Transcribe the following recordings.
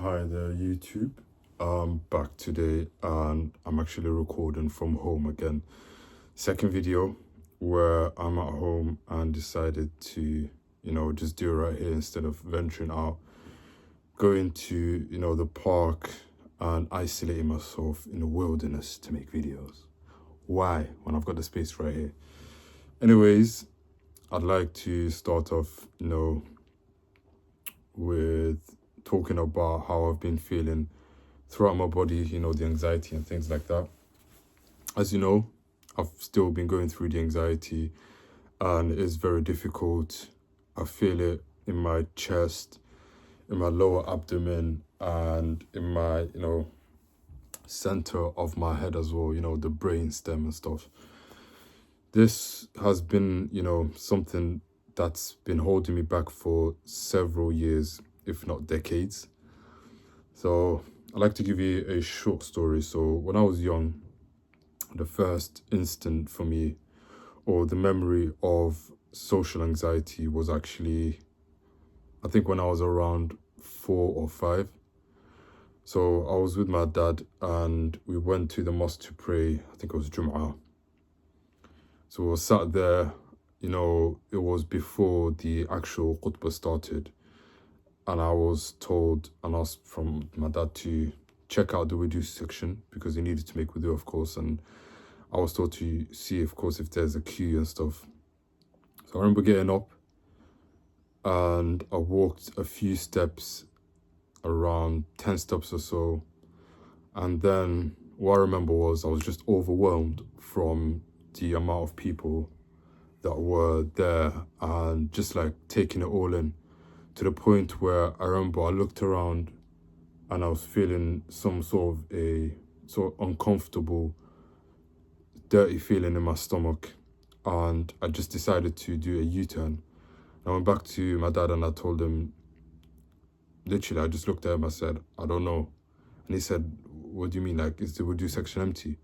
Hi there, YouTube. I'm back today and I'm actually recording from home again. Second video where I'm at home and decided to, just do it right here instead of venturing out, going to, the park and isolating myself in the wilderness to make videos. Why? When I've got the space right here. Anyways, I'd like to start off, with talking about how I've been feeling throughout my body, the anxiety and things like that. As you know, I've still been going through the anxiety and it's very difficult. I feel it in my chest, in my lower abdomen, and in my, center of my head as well, the brain stem and stuff. This has been, something that's been holding me back for several years, if not decades. So I'd like to give you a short story. So when I was young, the first instant for me, or the memory of social anxiety, was actually, I think, when I was around 4 or 5. So I was with my dad and we went to the mosque to pray. I think it was Jum'ah. So we were sat there, it was before the actual khutbah started. And I was told and asked from my dad to check out the wudu section because he needed to make wudu, of course. And I was told to see, of course, if there's a queue and stuff. So I remember getting up and I walked a few steps, around 10 steps or so. And then what I remember was I was just overwhelmed from the amount of people that were there and just like taking it all in, to the point where I remember I looked around and I was feeling some sort of uncomfortable, dirty feeling in my stomach. And I just decided to do a U-turn. I went back to my dad and I told him, literally, I just looked at him, I said, I don't know. And he said, what do you mean? Like, is the wudu section empty?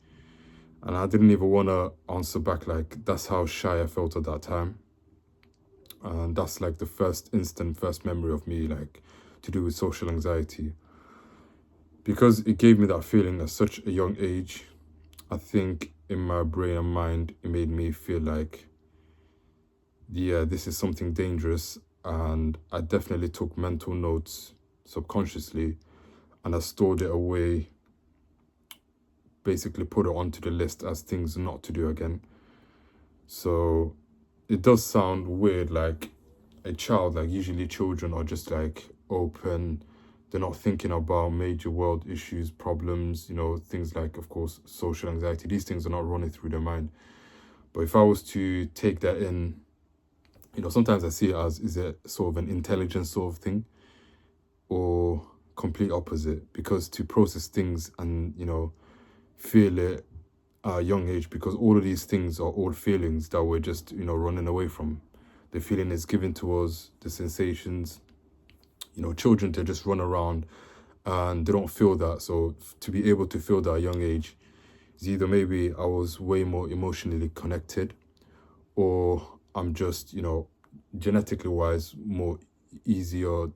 And I didn't even want to answer back. Like, that's how shy I felt at that time. And that's like the first memory of me, like, to do with social anxiety. Because it gave me that feeling at such a young age, I think in my brain and mind, it made me feel like, yeah, this is something dangerous. And I definitely took mental notes subconsciously and I stored it away, basically put it onto the list as things not to do again. So it does sound weird, like a child, like usually children are just like open, they're not thinking about major world issues, problems, things like, of course, social anxiety. These things are not running through their mind. But if I was to take that in, sometimes I see it as, is it sort of an intelligence sort of thing or complete opposite? Because to process things and, feel it at a young age, because all of these things are all feelings that we're just, running away from. The feeling is given to us, the sensations, children, they just run around and they don't feel that. So to be able to feel that at a young age is either maybe I was way more emotionally connected, or I'm just, genetically wise, more easier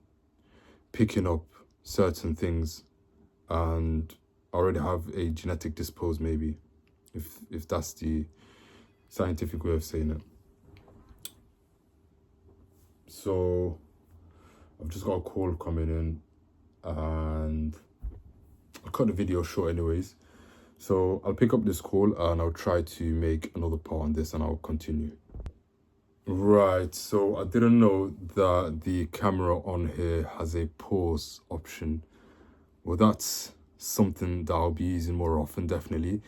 picking up certain things, and I already have a genetic dispose, maybe, if that's the scientific way of saying it. So I've just got a call coming in and I'll cut the video short anyways. So I'll pick up this call and I'll try to make another part on this and I'll continue. Right, so I didn't know that the camera on here has a pause option. Well, that's something that I'll be using more often, definitely,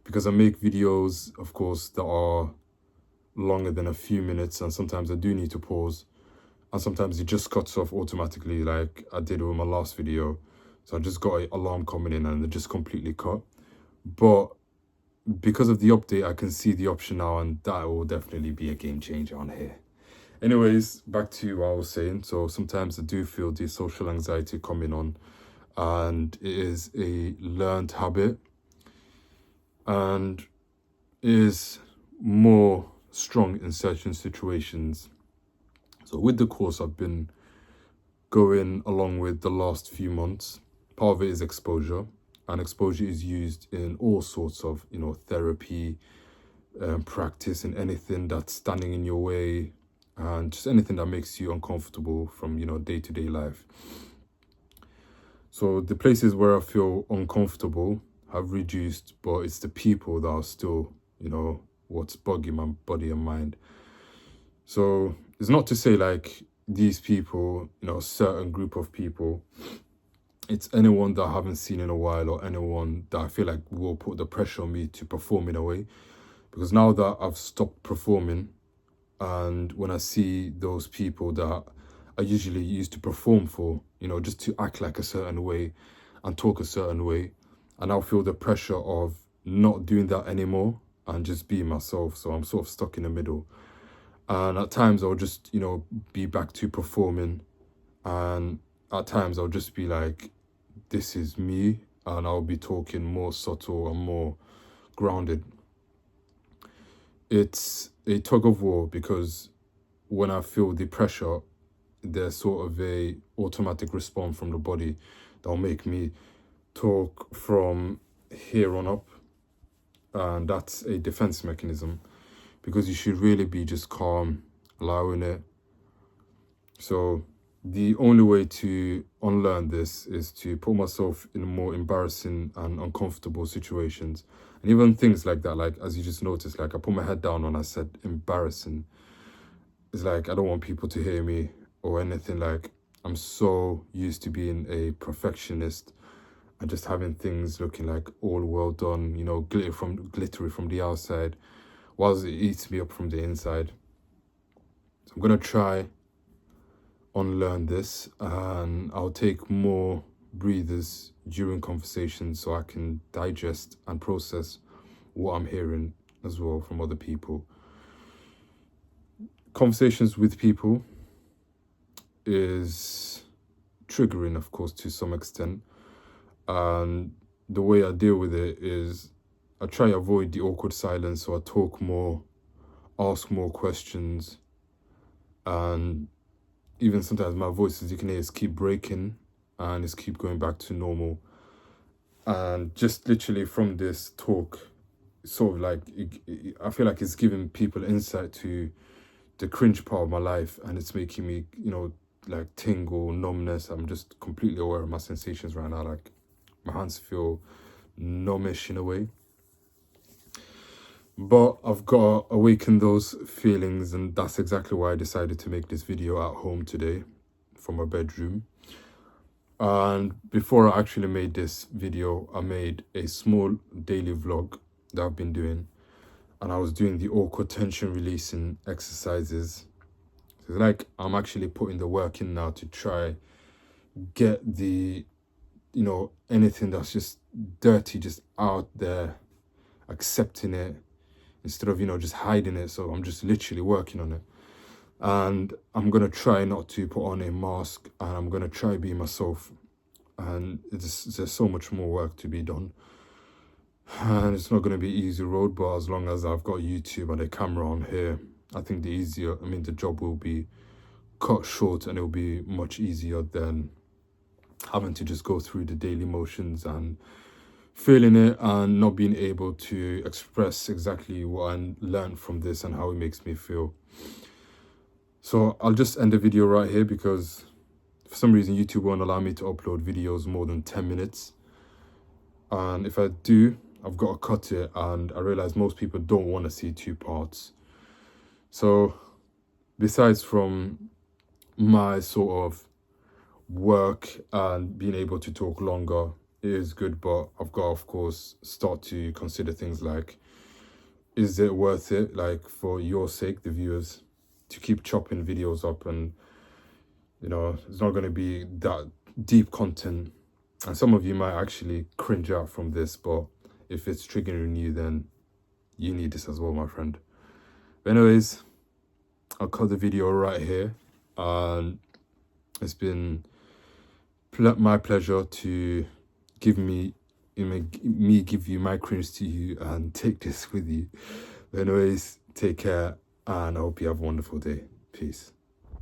because I make videos, of course, that are longer than a few minutes, and sometimes I do need to pause, and sometimes it just cuts off automatically, like I did with my last video. So I just got an alarm coming in and it just completely cut. But because of the update, I can see the option now, and that will definitely be a game changer on here. Anyways, back to what I was saying. So sometimes I do feel the social anxiety coming on, and it is a learned habit and is more strong in certain situations. So with the course, I've been going along with the last few months. Part of it is exposure, and exposure is used in all sorts of, therapy, practice, and anything that's standing in your way, and just anything that makes you uncomfortable from, day-to-day life. So the places where I feel uncomfortable have reduced, but it's the people that are still, what's bugging my body and mind. So it's not to say like these people, a certain group of people, it's anyone that I haven't seen in a while, or anyone that I feel like will put the pressure on me to perform in a way. Because now that I've stopped performing, and when I see those people that I usually used to perform for, just to act like a certain way and talk a certain way, and I'll feel the pressure of not doing that anymore and just being myself. So I'm sort of stuck in the middle. And at times I'll just, be back to performing. And at times I'll just be like, this is me. And I'll be talking more subtle and more grounded. It's a tug of war, because when I feel the pressure, there's sort of a automatic response from the body that'll make me talk from here on up. And that's a defense mechanism, because you should really be just calm, allowing it. So the only way to unlearn this is to put myself in more embarrassing and uncomfortable situations. And even things like that, like as you just noticed, like I put my head down when I said embarrassing. It's like I don't want people to hear me or anything. Like I'm so used to being a perfectionist and just having things looking like all well done, glittery from the outside, whilst it eats me up from the inside. So I'm gonna try unlearn this, and I'll take more breathers during conversations so I can digest and process what I'm hearing as well from other people. Conversations with people is triggering, of course, to some extent, and the way I deal with it is I try to avoid the awkward silence, so I talk more, ask more questions, and even sometimes my voice, as you can hear, is keep breaking and it's keep going back to normal. And just literally from this talk, sort of like, I feel like it's giving people insight to the cringe part of my life, and it's making me, like tingle, numbness. I'm just completely aware of my sensations right now. Like my hands feel numbish in a way. But I've got to awaken those feelings, and that's exactly why I decided to make this video at home today from my bedroom. And before I actually made this video, I made a small daily vlog that I've been doing, and I was doing the awkward tension releasing exercises. So it's like I'm actually putting the work in now to try get the, anything that's just dirty just out there, accepting it, instead of, just hiding it. So I'm just literally working on it. And I'm going to try not to put on a mask, and I'm going to try be myself. And there's so much more work to be done. And it's not going to be an easy road, but as long as I've got YouTube and a camera on here, I think the job will be cut short, and it'll be much easier than having to just go through the daily motions and feeling it and not being able to express exactly what I learned from this and how it makes me feel. So I'll just end the video right here, because for some reason YouTube won't allow me to upload videos more than 10 minutes. And if I do, I've got to cut it, and I realize most people don't want to see 2 parts. So besides from my sort of work and being able to talk longer, it is good, but I've got to, of course, start to consider things like, is it worth it, like for your sake, the viewers, to keep chopping videos up? And it's not going to be that deep content, and some of you might actually cringe out from this, but if it's triggering you, then you need this as well, my friend. But anyways, I'll cut the video right here, and it's been my pleasure to give me give you my cringe to you and take this with you. But anyways, take care, and I hope you have a wonderful day. Peace.